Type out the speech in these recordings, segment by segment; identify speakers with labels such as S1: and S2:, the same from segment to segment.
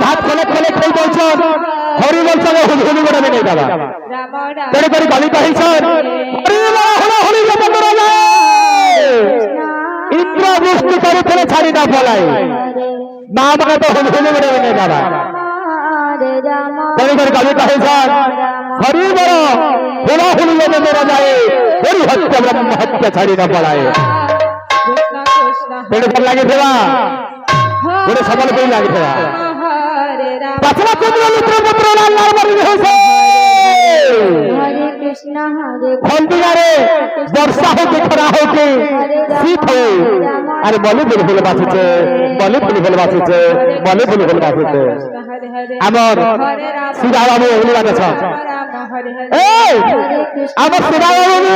S1: হাত খোলে খোলে খেল বলছেন হরি বলছেন হরি বড় নেই দাদা তেরে করে গালি কহিছেন হরি বড় হলো হরি বড় না ইন্দ্র বৃষ্টি করে ফেলে ছাড়ি না ফলাই না মানে তো হরি বড় নেই দাদা তেরে করে গালি কহিছেন হরি বড় হলো হরি বড় মেরা যায় হরি হত্যা ব্রহ্ম হত্যা ছাড়ি না ফলাই তেরে করে লাগে দেবা ওরে সকাল করে লাগে দেবা পাঁচলা চন্দ্র মিত্র পুত্র আল্লাহর বাড়ি হয়েছে ঘন্টিগারে বর্ষা হোক খরা হোক শীত হোক আরে বলে ফুল ফুল বাঁচিছে বলে ফুল ফুল বাঁচিছে বলে ফুল ফুল বাঁচিছে আমার শ্রীরামবাবু অগ্নিনাথ আছে আমার শ্রীরামবাবু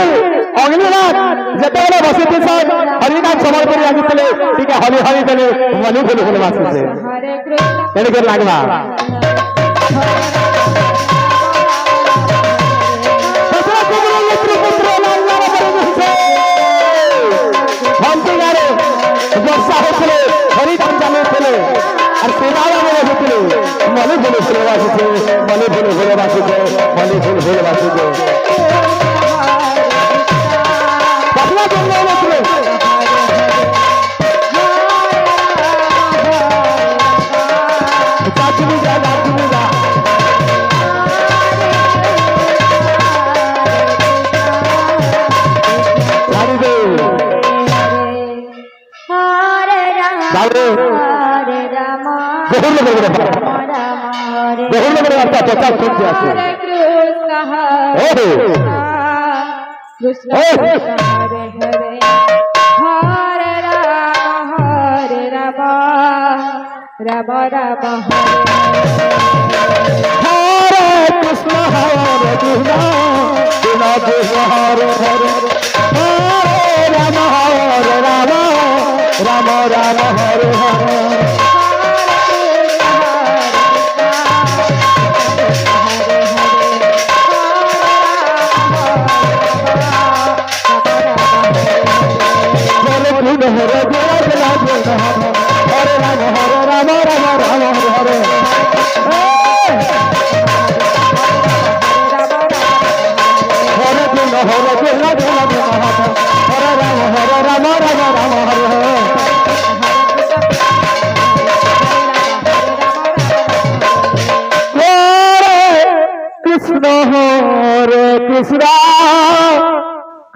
S1: অগ্নিনাথ যেତେବେଳେ বসিতেছেন হরিনাম সময় করে আসিଥିଲେ ଟିକେ হরি হরি দেলে বলে ফুল ফুল বাঁচিছে তেণুকରି লাগবা বর্ষা হচ্ছিল হরিনাম চালিয়েছিল আর সেটাই আমরা হচ্ছিল মনে ভুলে ভুলে বাসিছে মনে ভুলে ভুলে বাসিছে মনে ভুলে ভুলে বাসিছে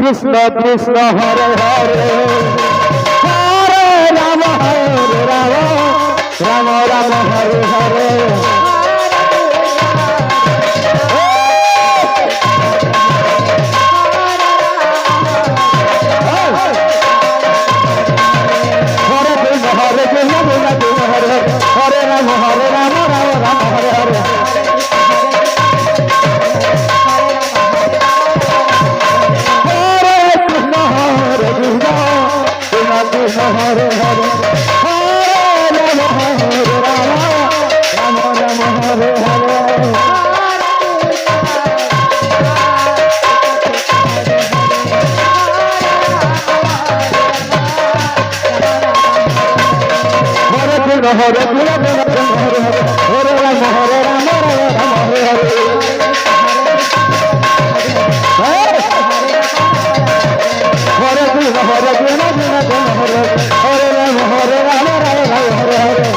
S1: कृष्ण कृष्ण हरे हरे हरे राम राम राम हरे हरे हरे राम राम हरे हरे हरे हरे हरे राम राम राम हरे हरे हरे हरे राम हरे राम हरे हरे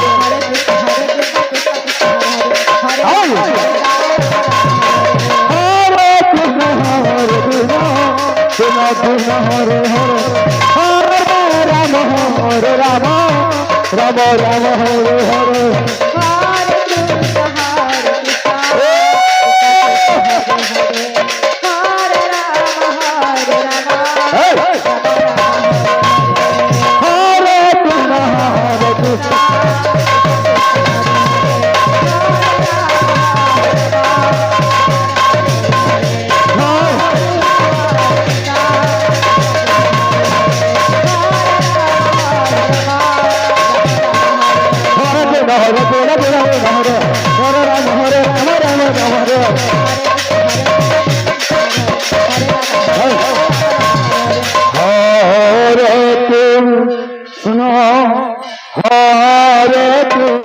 S1: हरे राम राम राम हरे हरे